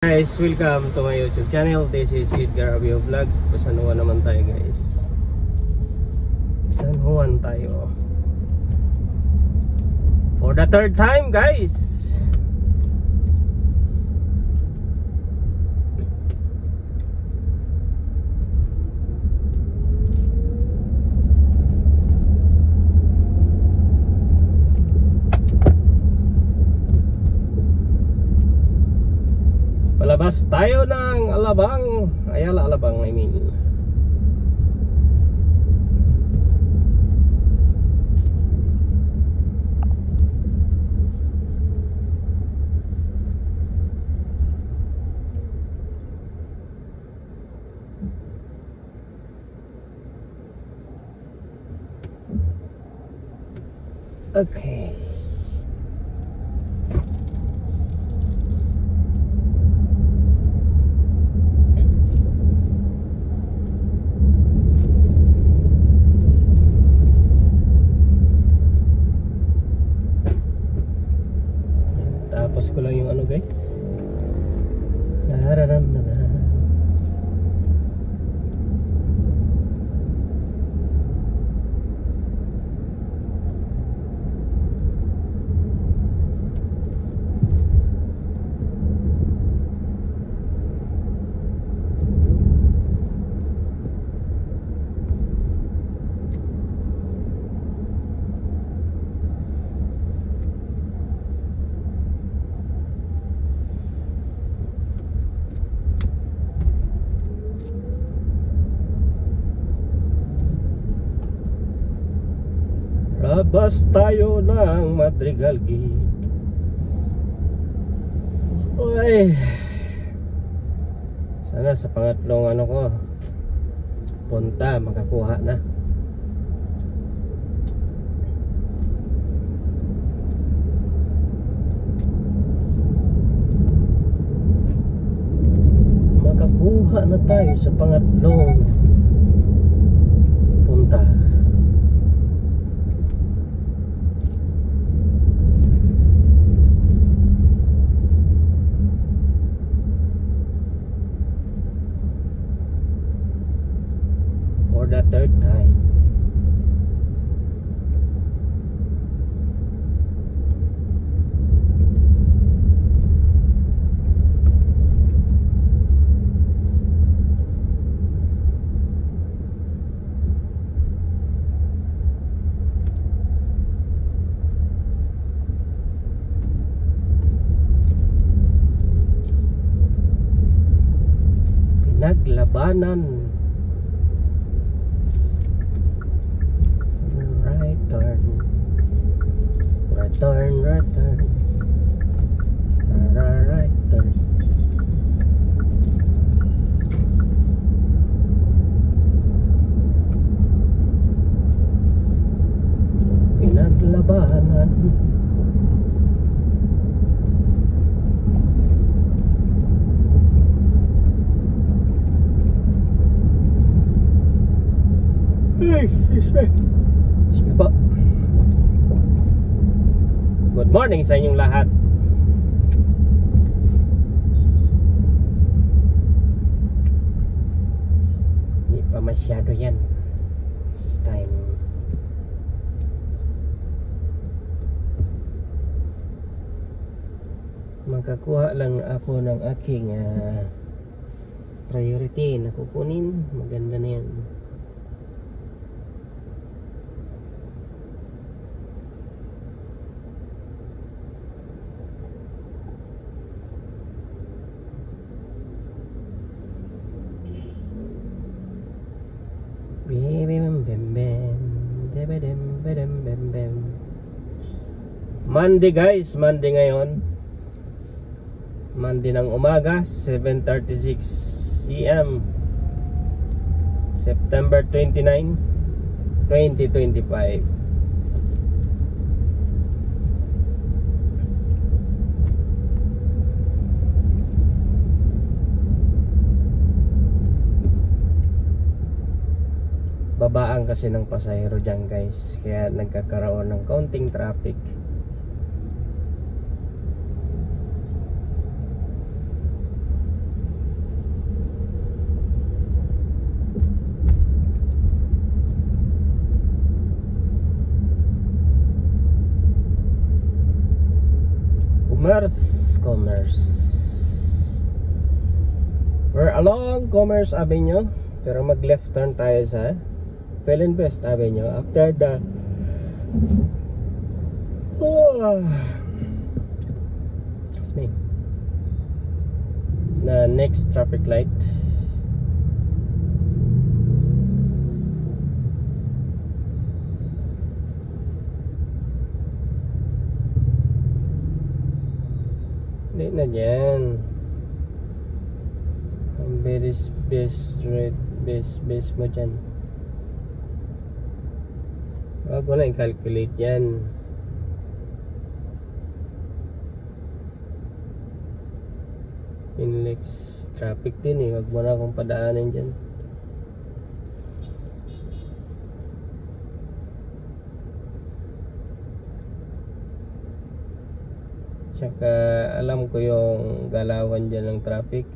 Guys, welcome to my YouTube channel. This is Edgar Abio Vlog. San Juan naman tayo guys. San Juan tayo for the third time guys. Palabas tayo ng Alabang, Ayala Alabang I mean. Okay. Tapos ko lang yung ano guys. Labas tayo ng Madrigal Gate. Uy, sana sa pangatlong ano ko punta makakuha na. Makakuha na tayo sa pangatlong punta. The third time. Pinaglabanan. Return, right turn. Pinaglabanan. Excuse me po. Good morning sa inyong lahat. Hindi pa masyado yan. This time magkakuha lang ako ng aking priority na kukunin. Maganda na yan. Monday guys, Monday ngayon. Monday ng umaga, 7:36 AM, September 29, 2025. Babaan kasi ng pasahero dyan guys, kaya nagkakaroon ng kaunting traffic. Cars Commerce. We're along Commerce Avenue, pero mag left turn tayo sa Philinvest Avenue after the excuse me, na next traffic light. Hindi na dyan. Ang base mo dyan. Wag mo na i-calculate yan. Inlex traffic din eh. Wag mo na akong padaanin dyan. Tsaka alam ko yung galawan dyan ng traffic.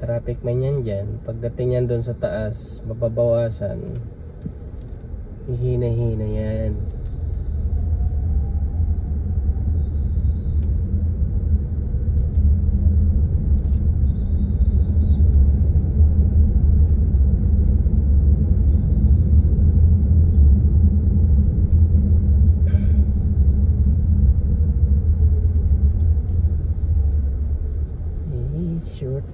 Traffic man yan dyan. Pagdating yan doon sa taas, mababawasan. Hihina-hina yan. Short.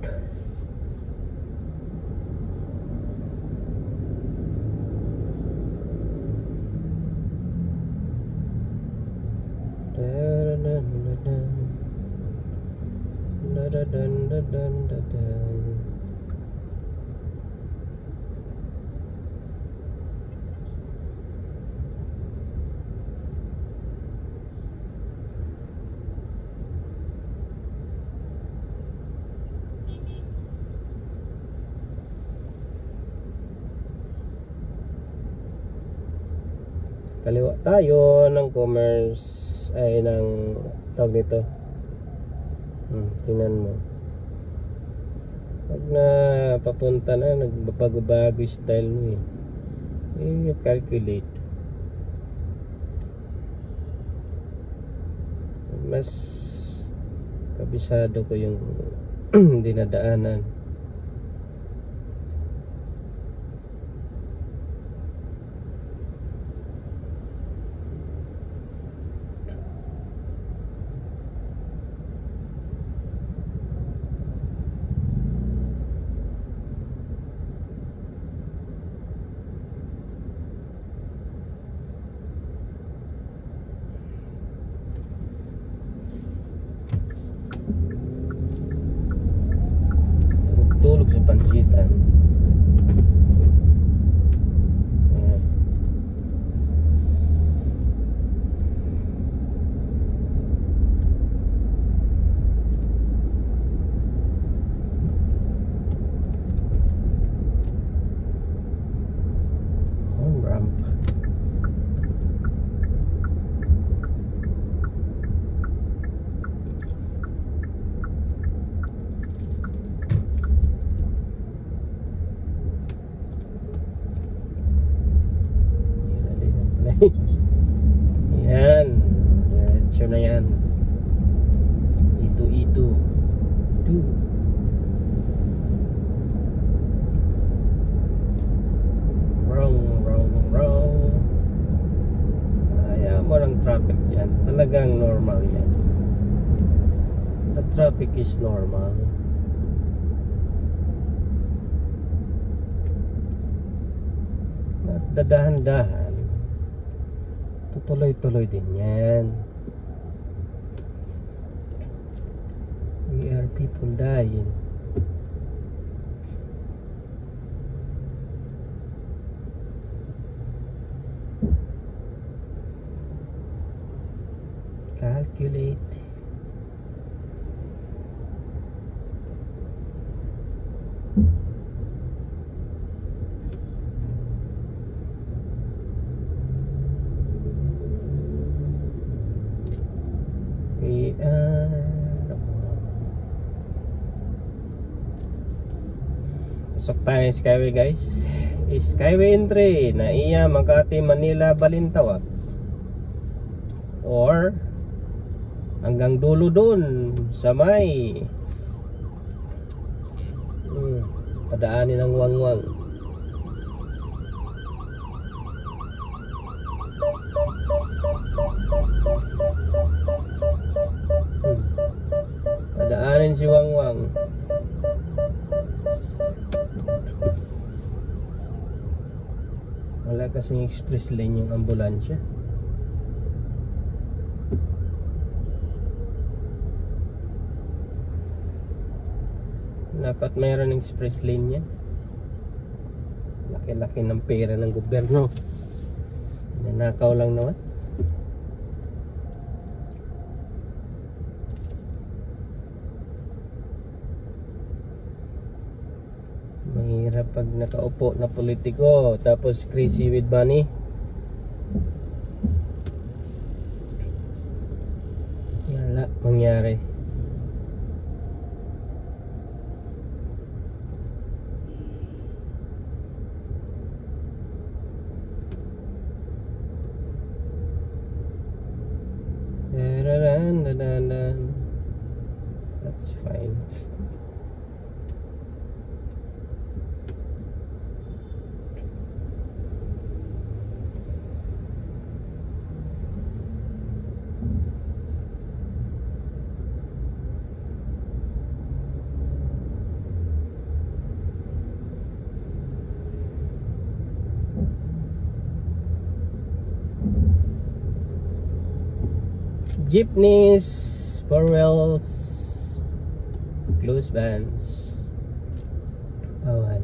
Kaliwa tayo ng Commerce ay ng tawag nito. Tingnan mo. Pag na papunta na, nagbabago-bago style mo eh. Calculate. Mas kabisado ko yung dinadaanan. Tulog sa pansitan. On ramp. Yan, diretso na yan. Ito wrong. Ayaw mo ng traffic dyan. Talagang normal yan. The traffic is normal. At dadahan-dahan, tutuloy-tuloy din yan. We are people dying. Calculate. We are pasok tayo ng Skyway guys. Skyway entry na iya Makati, Manila, Balintawak, or hanggang dulo dun sa may padaanin ng Wangwang. Padaanin si Wangwang. Wala kasing express lane yung ambulansya. Dapat mayroon express lane yan. Laki-laki ng pera ng gobyerno. Nanakaw lang naman. Mahirap pag nakaupo na politiko tapos crazy with money. Wala mangyari. That's fine. Jeepneys, four wheels, close vans, bawal.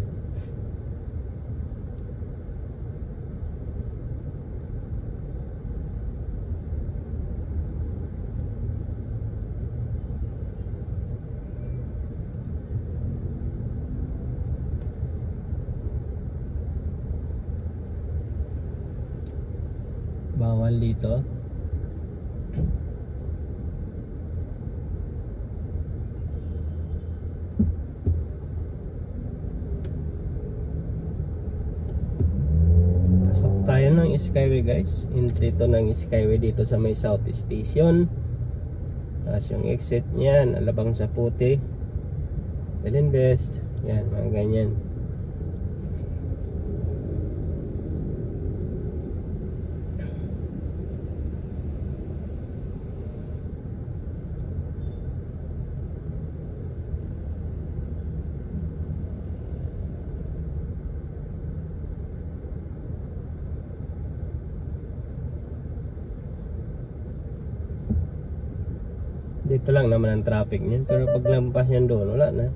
Bawal dito. Tayo ng Skyway guys. Entry to ng Skyway dito sa may South Station. Tapos yung exit niyan, Alabang sa Puti, Belinvest. Yan, mga ganyan. Dito lang naman ang traffic niyan, pero pag lampas niyan doon, wala na.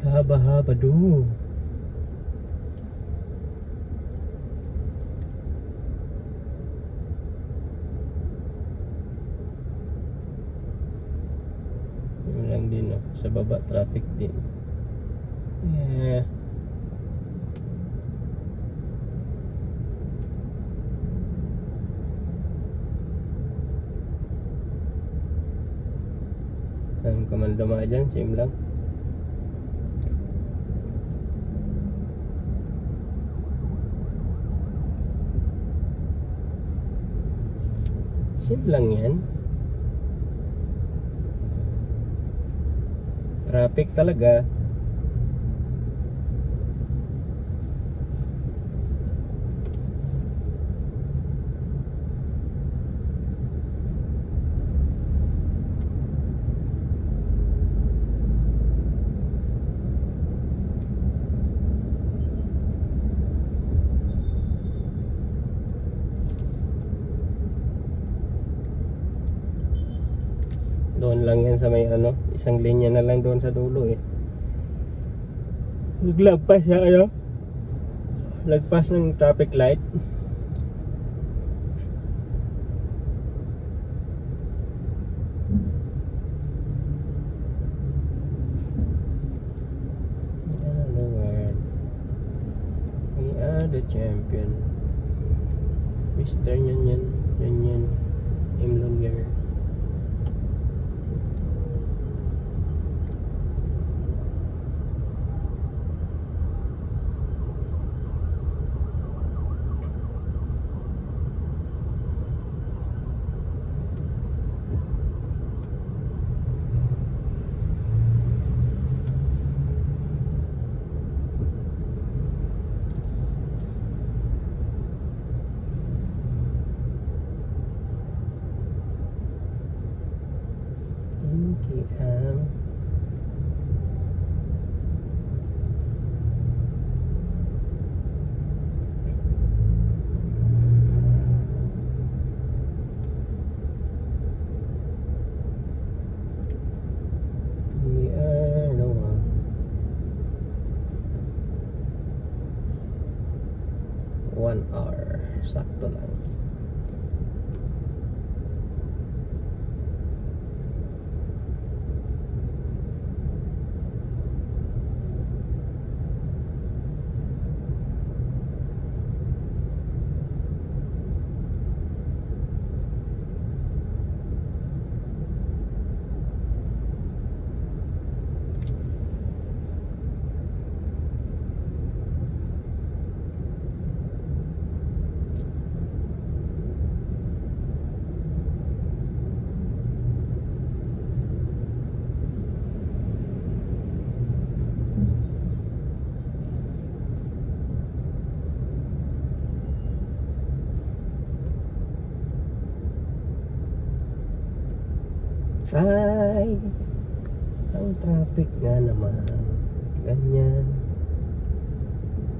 Haba-haba do. Yun lang din, no? Sa baba traffic din. Yeah. Saan ka man dumaan dyan? Same lang. Same lang yan. Traffic talaga. Doon lang yan sa may ano, isang linya na lang doon sa dulo eh. Naglagpas siya ano? Lagpas ng traffic light. We are the champion. Mr. Nyan Imlonger. We are the one. 1 hour. Sakto lang. Ay, ang traffic nga naman. Ganyan.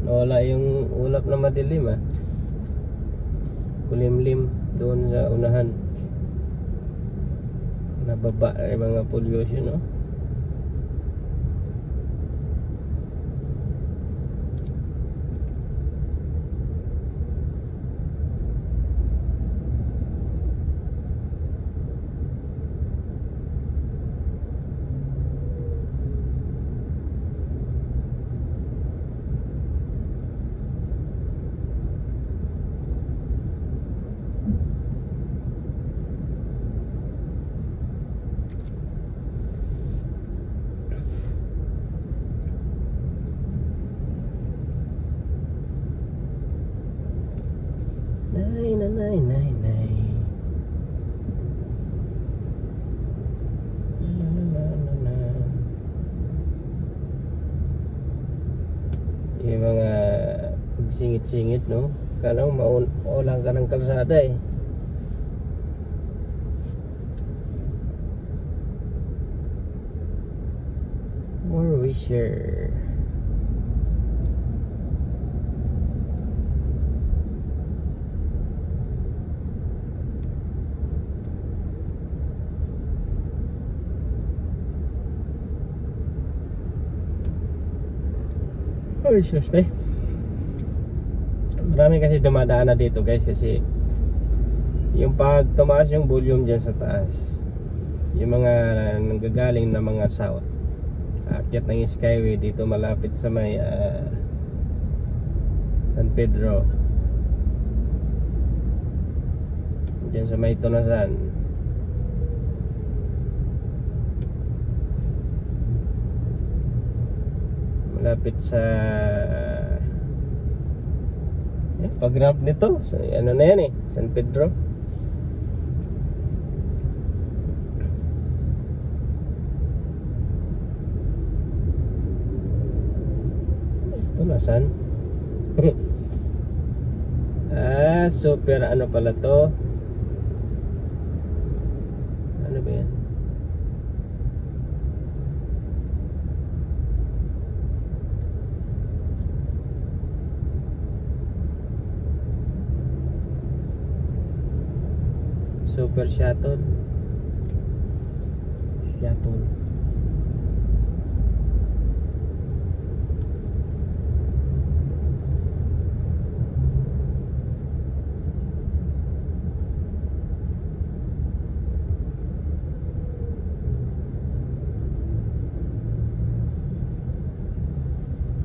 Nawala yung ulap na madilim ah. Kulimlim doon sa unahan. Nababa ay mga pollution no. Nay. Yung mga singit-singit no. Kanang maulang ka ng kalsada eh. More wisher. Oh, excuse me. Marami kasi dumadaan na dito guys, kasi yung pag tumaas yung volume dyan sa taas, yung mga nanggagaling na mga south, aakyat ng Skyway dito malapit sa may San Pedro, dyan sa may Tunasan. Malapit sa pag-ramp nito, so, ano na yan San Pedro. Tunasan. Super ano pala to? Ano ba yan? Super Shuttle.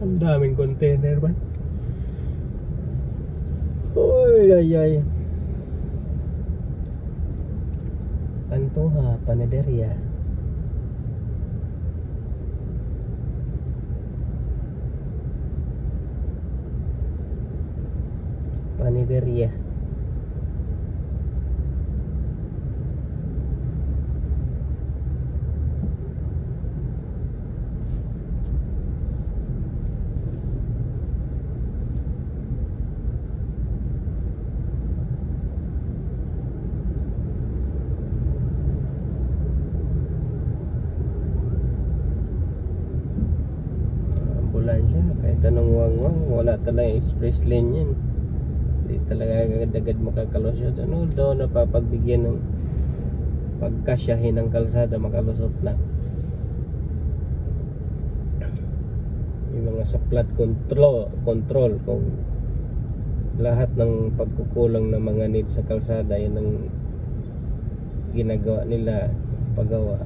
Ang daming container ba? Ay. Pantoha, Panaderia. Panaderia. Kahit anong wangwang, wala talaga express lane yan. Hindi talaga agad-agad makakalusot. Ano daw napapagbigyan ng pagkasyahin ng kalsada, makalusot na. Yung mga sa flood control kung lahat ng pagkukulang ng mga needs sa kalsada, yun ang ginagawa nila, paggawa.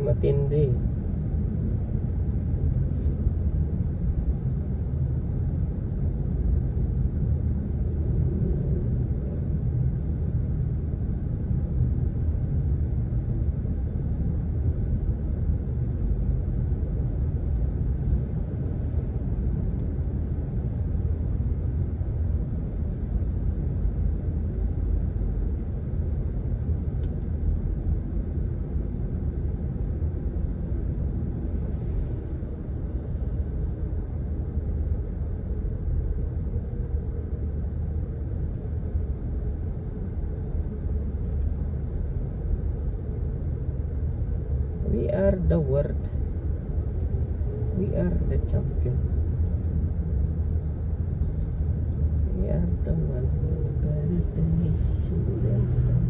Matindi. We are the world. We are the champion. We are the one who better than this and stuff.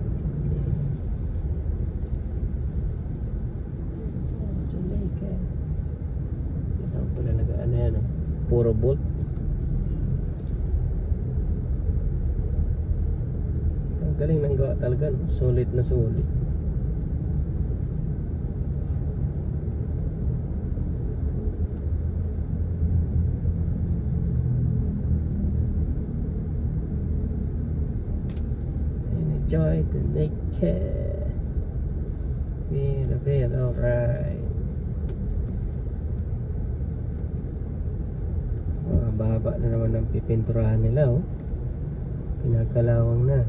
Jamaica. Ito pala nag-ano yan, puro bolt. Ang galing ng gawa talaga, no? Solid na solid. Enjoy the naked. Feel alright. Baba na naman ang pipinturahan nila, pinakalawang na.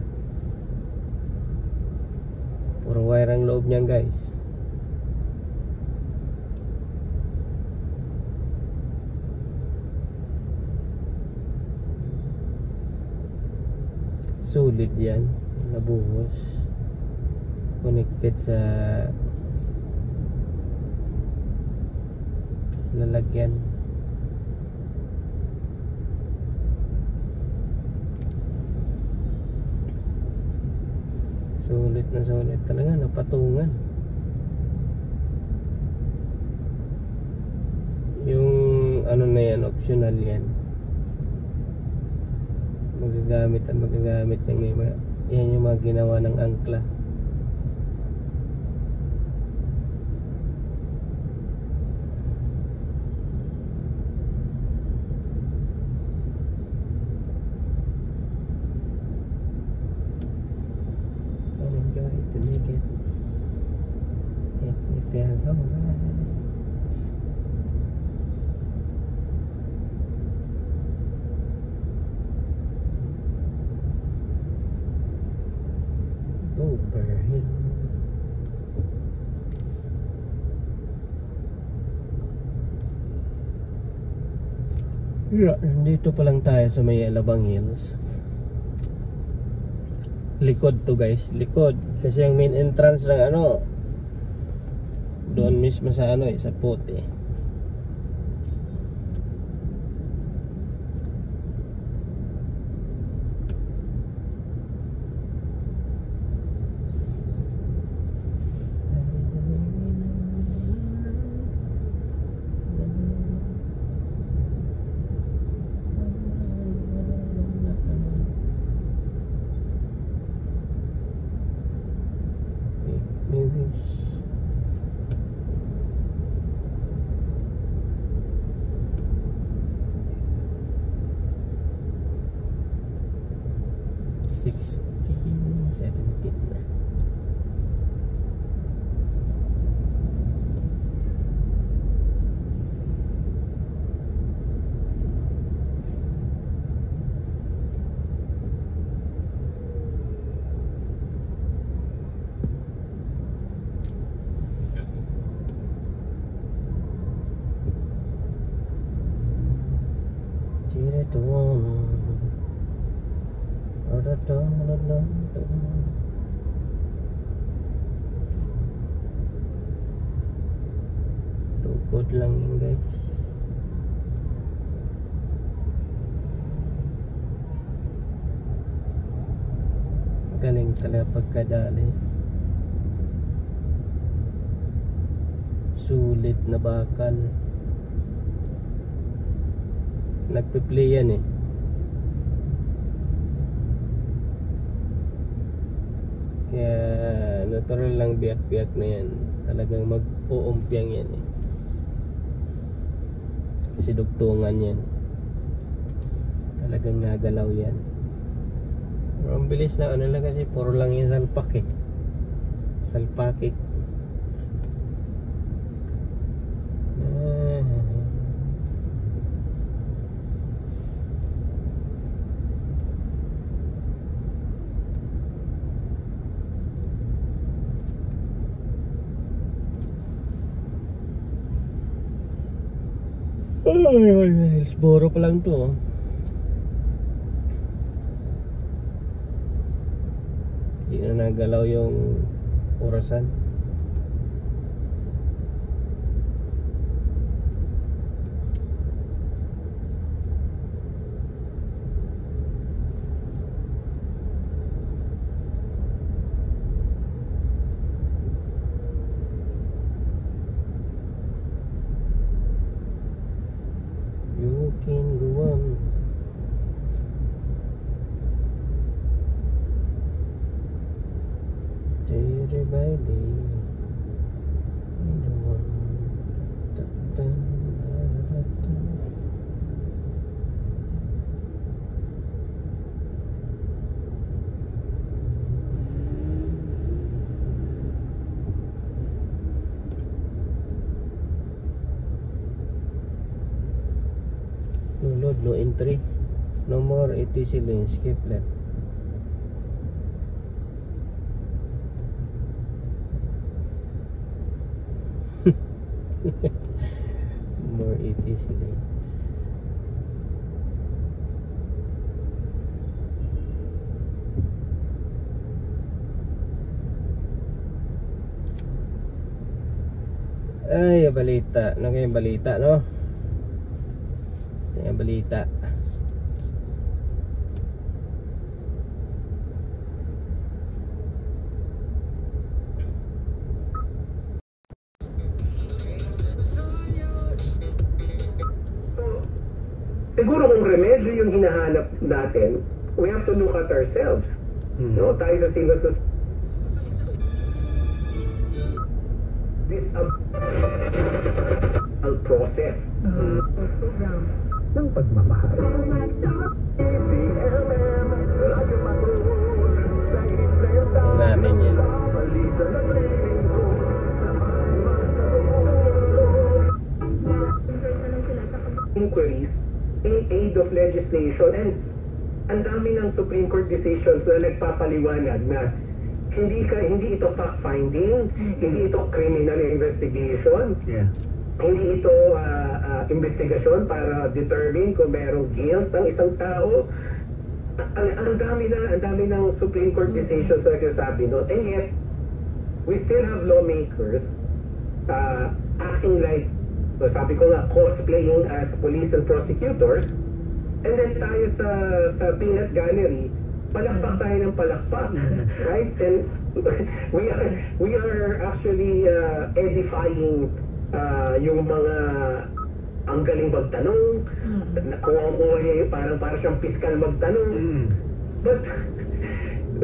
Puro wire ang loob niyan, guys. Sulit yan, nabuhos, connected sa lalagyan. Sulit na sulit talaga, napatungan. ano na yan, optional yan. Magagamit at magagamit yung yan yung mga ginawa ng angkla. And enjoy to make it me feel alright. Overhill. Dito pa lang tayo sa may Alabang Hills. Likod to guys, likod. Kasi ang main entrance ng ano, doon mismo sa ano sa Puti. Sixteen, 17 na. Tukod lang yun guys. Galing talaga pagkadali. Sulit na bakal. Nagpe-play yan eh. Kaya natural lang biyak-biyak na yan. Talagang mag-uumpiang yan eh. Kasi dugtungan yan. Talagang nagalaw yan. Pero ang bilis na ano lang kasi puro lang yung salpak eh. Salpakik. Ay, Hillsboro pa lang to. Hindi na nagalaw yung orasan. You can go on. Day by day. No load, no entry. No more ATC lane, skip left. More ATC lanes. Ay, balita. Ano kayong balita, no? Yung balita. siguro kung remedyo yung hinahanap natin, we have to look at ourselves. No, tayo sa civil society. This process ng pagmamahal. Natin yan. Inquiries in aid of legislation, and ang dami ng Supreme Court decisions na nagpapaliwanag na hindi ito fact-finding, hindi ito criminal investigation, hindi ito investigasyon para determine kung merong guilt ng isang tao. Ang dami ng Supreme Court decisions na nagsasabi no, and yet we still have lawmakers acting like, so sabi ko nga, cosplaying as police and prosecutors, and then tayo sa peanut gallery, palakpak tayo ng palakpak, right? And we are actually edifying yung mga ang galing magtanong, nakuha niya parang siyang piskal magtanong, but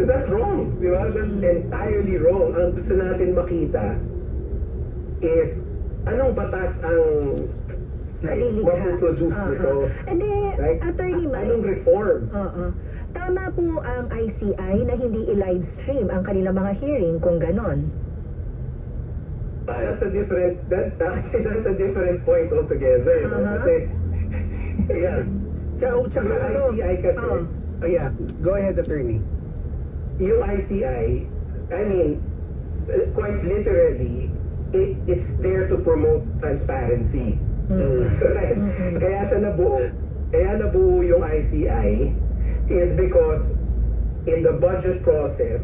that's wrong, di ba? That's entirely wrong. Ang gusto natin makita is anong batas ang mapuproduce nito? Right? Attorney Mike, anong reform? Tama po ang ICI na hindi i-live stream ang kanilang mga hearing kung ganon. That's a different point altogether. Kasi, yeah. Tsaka ICI kasi, go ahead, attorney. Yung ICI, I mean, quite literally, it's there to promote transparency. Kaya nabuo yung ICI is because in the budget process,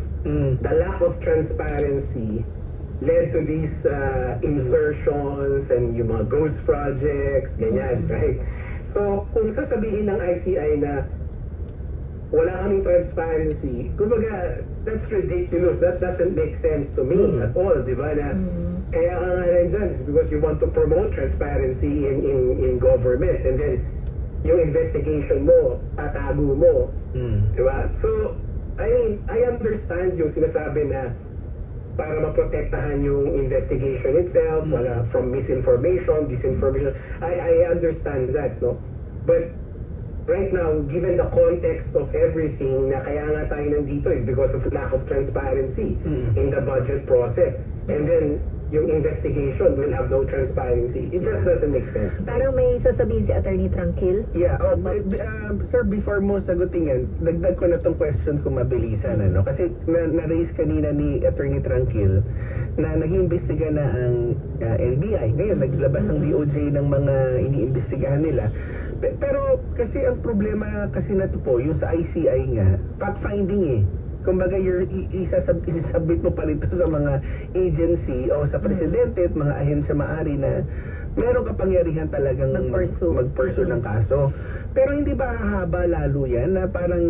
the lack of transparency led to these insertions and yung mga ghost projects, ganyan, right? So, kung sasabihin ng ICI na wala kaming transparency, kumbaga, that's ridiculous. That doesn't make sense to me at all, di ba? Na, kaya ka nga rin dyan, because you want to promote transparency in government, and then yung investigation mo, tatago mo, di ba? So, I understand yung sinasabi na para maprotektahan yung investigation itself, wala from misinformation, disinformation. I understand that, no? But right now, given the context of everything, na kaya nga tayo nandito is because of lack of transparency in the budget process. And then, yung investigation will have no transparency. It just doesn't make sense. Parang may sasabihin si Attorney Tranquil. Yeah, sir, before mo sagutin yan, dagdag ko na tong question kung mabilisan, ano? Kasi na-raise kanina ni Attorney Tranquil na nag-iimbestiga na ang NBI. Ngayon, naglabas ang DOJ ng mga iniimbestigahan nila. Pero kasi ang problema kasi na to po, yung sa ICI nga, fact-finding eh. Kumbaga, isasubmit mo pa rito sa mga agency o sa presidente at mga ahensya maari na meron kapangyarihan talagang mag-pursue ng kaso. Pero hindi ba hahaba lalo yan na parang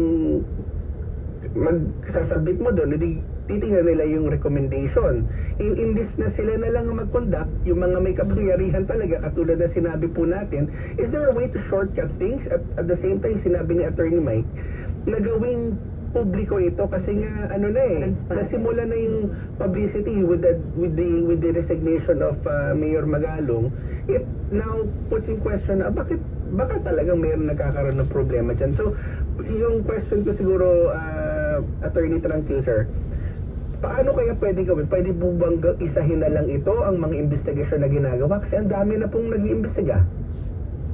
magsasubmit mo doon, hindi titingnan nila yung recommendation. Imbis na sila na lang mag-conduct, yung mga may kapangyarihan talaga, katulad na sinabi po natin, is there a way to shortcut things? At the same time, sinabi ni Attorney Mike, na gawing publiko ito kasi nga nasimula na yung publicity with the resignation of Mayor Magalong. It now puts in question baka talagang mayroon nagkakaroon ng problema dyan. So yung question ko siguro, Attorney Tranquil, sir, paano kaya pwede gawin? Pwede po bang isahin na lang ito ang mga investigasyon na ginagawa? Kasi ang dami na pong nag-iimbestiga.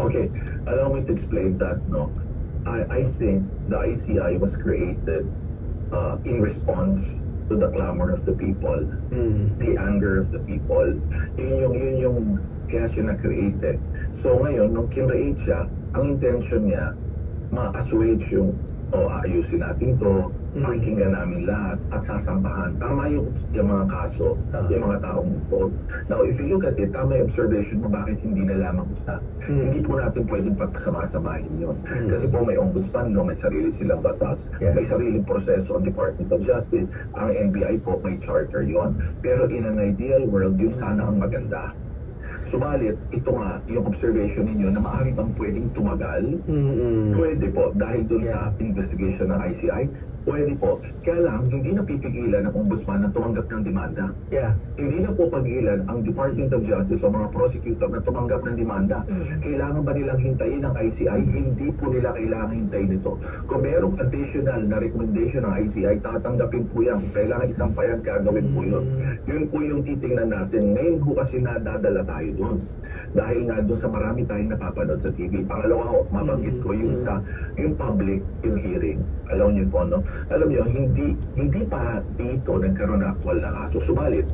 Okay, allow me to explain that, no? I think the ICI was created in response to the clamor of the people, the anger of the people. Yun yung kaya siya na-created. So ngayon, nung kinreate siya, ang intention niya, ma-assuage yung ayusin natin to, pakinggan namin lahat at sasampahan. Tama yung mga kaso, yung mga taong fault. Now, if you look at it, tama yung observation mo bakit hindi na lamang isa. Hindi po natin pwedeng pagkasama-samahin yun. Kasi po may ombudsman, may sarili silang batas, may sariling proseso ang Department of Justice, ang NBI po may charter yon. Pero in an ideal world, yun sana ang maganda. Subalit, ito nga, yung observation ninyo na maaari bang pwedeng tumagal? Pwede po, dahil doon sa investigation ng ICI, pwede po. Kaya lang, hindi na pipigilan ng ombudsman na tumanggap ng demanda. Hindi na po pagilan ang Department of Justice o mga prosecutor na tumanggap ng demanda. Kailangan ba nilang hintayin ng ICI? Hindi po nila kailangan hintayin ito. Kung merong additional na recommendation ng ICI, tatanggapin po yan. Kailangan isampayan, gagawin po yun. Yun po yung titingnan natin. Ngayon po kasi nadadala tayo doon. Dahil nga doon sa marami tayong napapanood sa TV. Pangalawa ko, mabanggit ko yung sa yung public, yung hearing. Alam niyo po, no? Alam niyo, hindi pa dito nagkaroon na actual na kaso. Subalit,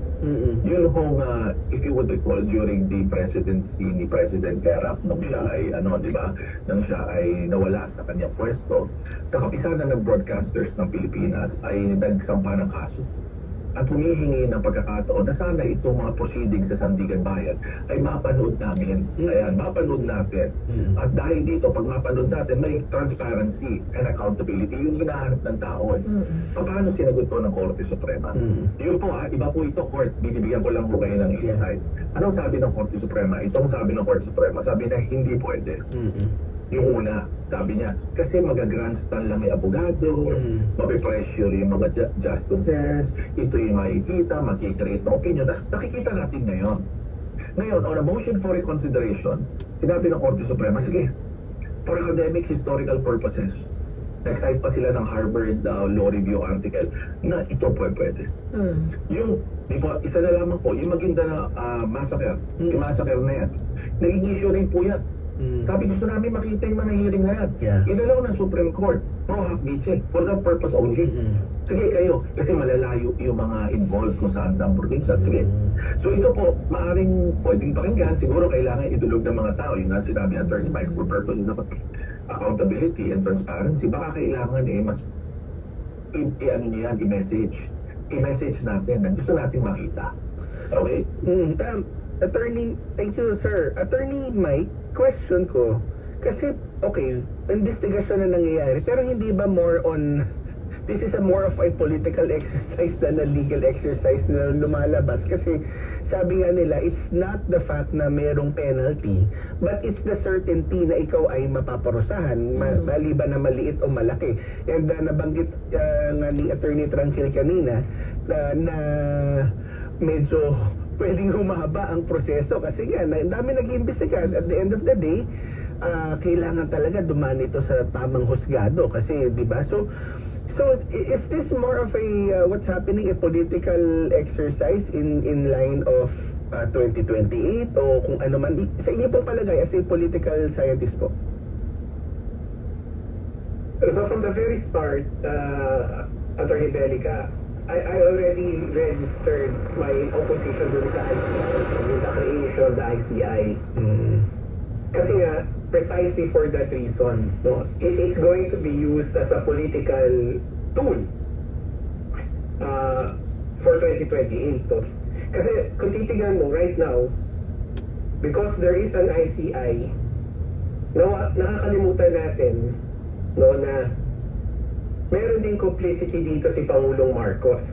yun hong, if you would recall, during the presidency ni President Kerap, nung siya ay, di ba, nung siya ay nawala sa kanyang pwesto, kakapisanan ng broadcasters ng Pilipinas ay nagsampa ng kaso. At humihingi ng pagkakataon na sana itong mga proceedings sa Sandigan Bayan ay mapanood namin. Ayan, mapanood natin. At dahil dito, pag mapanood natin, may transparency and accountability. Yung hinahanap ng tao. Paano sinagot to ng Korte Suprema? Yun po iba po ito, Court. Binibigyan ko lang po kayo ng insight. Anong sabi ng Korte Suprema? Itong sabi ng Korte Suprema, sabi na hindi pwede. Yung una, sabi niya, kasi magagrandstand lang may abogado, mapipressure yung mga justices, ito yung makikita, makikreate ng opinion. Nakikita natin ngayon. Ngayon, on a motion for reconsideration, sinabi ng Korte Suprema, sige, for academic historical purposes, nag-cite pa sila ng Harvard Law Review article na ito pwede. Yung, di ba, isa na lamang po, yung Maguindanao massacre, yung massacre na yan, naging issue rin po yan. Sabi, gusto namin makita yung mga hearing na yan. Inalaw ng Supreme Court, pro hac vice, for that purpose only. Sige kayo, kasi malalayo yung mga involved kung saan ang probinsya. Sige. So ito po, maaring pwedeng pakinggan, siguro kailangan idulog ng mga tao. Yung sinabi ng Attorney Mike, for purposes of accountability and transparency, baka kailangan mas i-message natin na gusto natin makita. Okay? Attorney, thank you, sir. Attorney Mike, question ko, kasi, okay, investigasyon na nangyayari, pero hindi ba more on, this is a more of a political exercise than a legal exercise na lumalabas? Kasi, sabi nga nila, it's not the fact na merong penalty, but it's the certainty na ikaw ay mapaparusahan, maliban na maliit o malaki. And nabanggit nga ni Attorney Tranquil kanina, na medyo pwedeng humaba ang proseso kasi nga, dami nag-iimbestiga. At the end of the day, kailangan talaga dumaan ito sa tamang husgado kasi, di ba? So is this more of a, what's happening, a political exercise in line of 2028 o kung ano man, sa inyo pong palagay as a political scientist po? So from the very start, Attorney Belica, I already registered my opposition dun sa ICI, with the creation of the ICI. Kasi nga, precisely for that reason, no, it is going to be used as a political tool for 2028. No? Kasi kung titignan mo right now, because there is an ICI, nakakalimutan natin, no, na meron din complicity dito si Pangulong Marcos.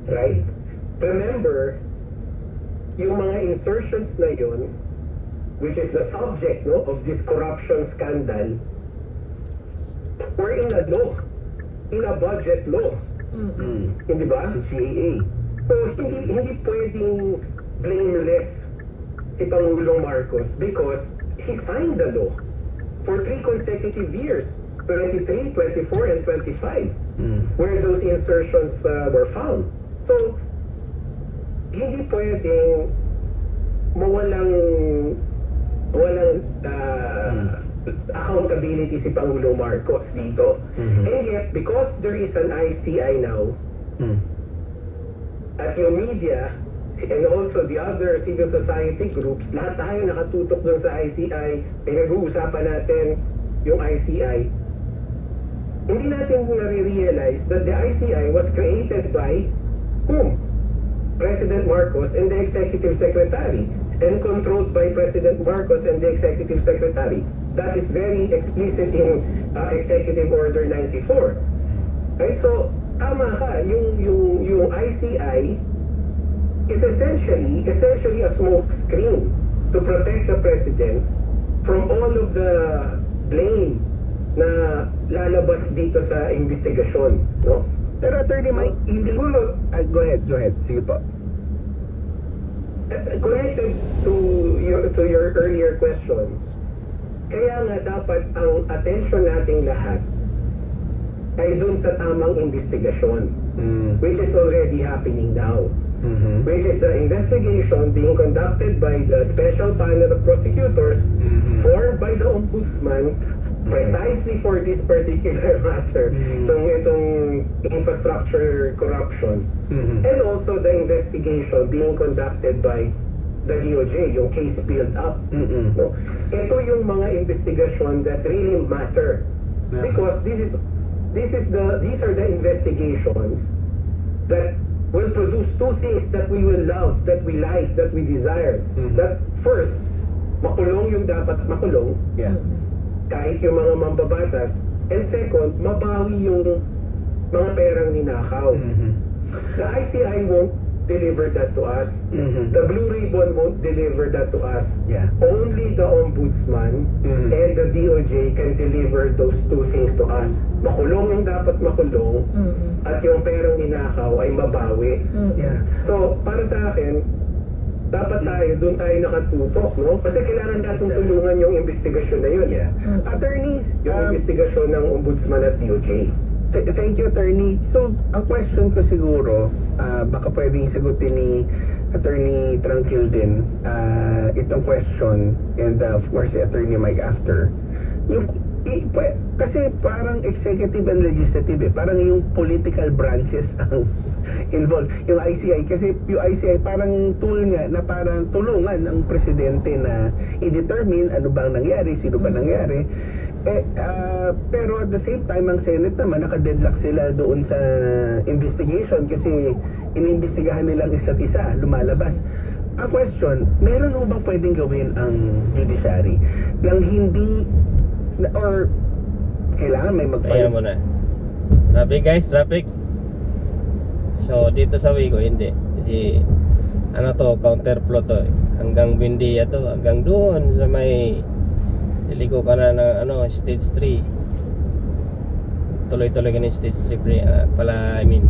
Right? Remember, yung mga insertions na yun, which is the subject, no, of this corruption scandal, were in a law, in a budget law. Hindi ba? CAA. So, hindi pwedeng blameless si Pangulong Marcos because he signed the law for 3 consecutive years. 23, 24, and 25, where those insertions were found. So, hindi pwedeng walang accountability si Pangulo Marcos dito. And yet, because there is an ICI now, at yung media, and also the other civil society groups, lahat tayo nakatutok dun sa ICI, pinag-uusapan natin yung ICI, hindi natin nare-realize that the ICI was created by whom? President Marcos and the Executive Secretary, and controlled by President Marcos and the Executive Secretary. That is very explicit in Executive Order 94. Right? So, tama ka, yung ICI is essentially a smoke screen to protect the president from all of the blame na lalabas dito sa investigasyon, no? Pero Attorney Mike, hindi siguro, go ahead, sige po. Connected to your earlier question, kaya nga dapat ang attention nating lahat ay dun sa tamang investigasyon, which is already happening now. Which is the investigation being conducted by the Special Panel of Prosecutors formed by the Ombudsman precisely for this particular matter, itong infrastructure corruption, and also the investigation being conducted by the DOJ, yung case build up. No? Ito yung mga investigation that really matter, because these are the investigations that will produce two things that we will love, that we like, that we desire. That first, makulong yung dapat makulong, kahit yung mga mambabatas, and second, mabawi yung mga perang ninakaw. The ICI won't deliver that to us. The Blue Ribbon won't deliver that to us. Only the Ombudsman and the DOJ can deliver those two things to us. Makulong yung dapat makulong, at yung perang ninakaw ay mabawi. So, para sa akin, dapat doon tayo nakatutok, no? Kasi kailangan natin tulungan yung investigasyon na yun. Attorney, yung investigasyon ng Ombudsman at DOJ. Thank you, Attorney. So, ang question ko siguro, baka pwedeng sagutin ni Attorney Tranquil din itong question, and of course, si Attorney Mike after. Kasi parang executive and legislative, parang yung political branches ang involved. Yung ICI, kasi yung ICI parang tool nga na parang tulungan ang presidente na i-determine ano bang nangyari, sino ba nangyari. Pero at the same time, ang Senate naman, naka-deadlock sila doon sa investigation kasi inimbestigahan nilang isa't isa, lumalabas. Ang question, meron mo bang pwedeng gawin ang judiciary nang hindi, or kailangan may Ayan mo na. Traffic guys, traffic. So dito sa Wigo hindi. Kasi ano to, counterflow to eh. Hanggang Buendia to, hanggang doon sa may liliko ka na ng stage 3. Tuloy-tuloy ka ng stage 3 pala, I mean.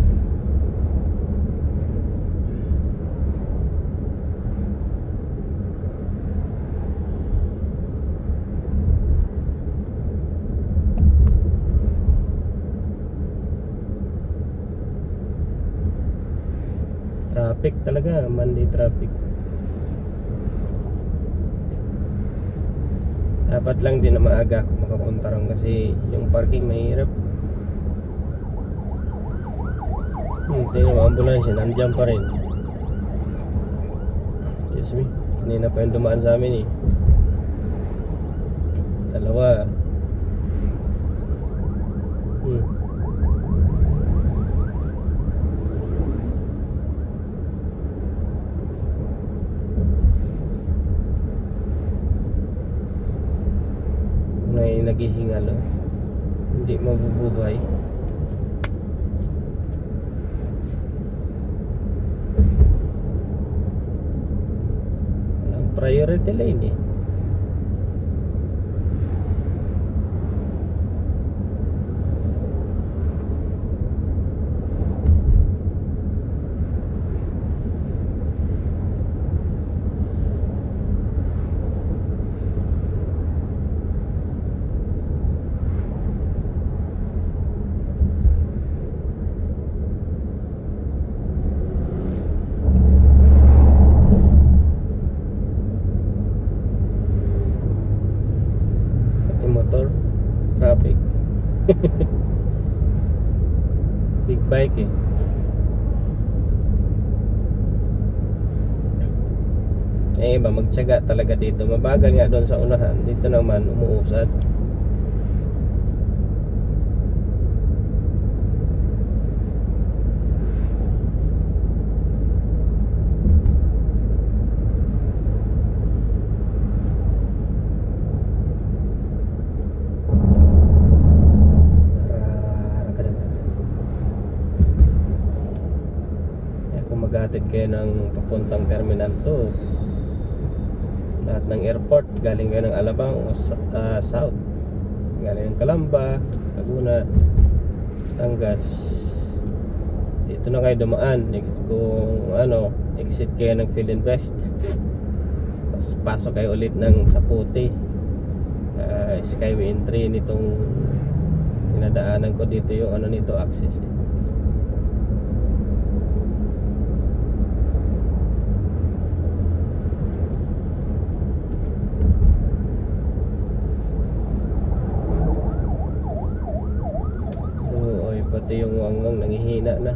Traffic talaga, Monday traffic. Dapat lang din na maaga ako makapunta ron kasi yung parking mahirap. Tingnan mo, ambulansya, nandiyan pa rin. Excuse me, kanina pa yung dumaan sa amin eh. Dalawa. Naghihingal, hindi mabubuhay. Walang priority lane eh. Traffic. Big bike eh. Iba magtiyaga talaga dito. Mabagal nga doon sa unahan. Dito naman umuusad. maghahatid kayo ng papuntang Terminal 2, lahat ng airport, galing kayo ng Alabang o South, galing ng Calamba, Laguna, Batangas, dito na kayo dumaan. Kung ano, exit kayo ng Philinvest, tapos pasok kayo ulit ng Sapute, Skyway entry nitong dinadaanan ko dito, yung ano nito, access pati yung wangwang nangihina na.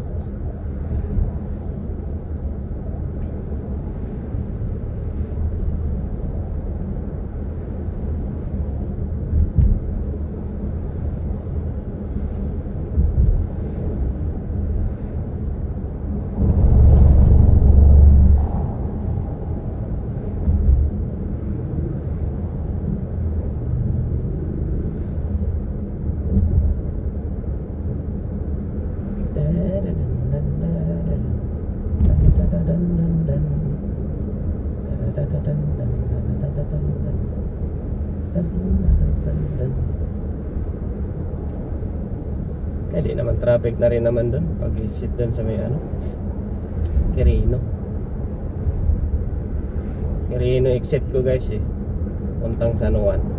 Di naman traffic na rin naman doon pag exit doon sa may ano, Quirino exit ko guys, puntang San Juan.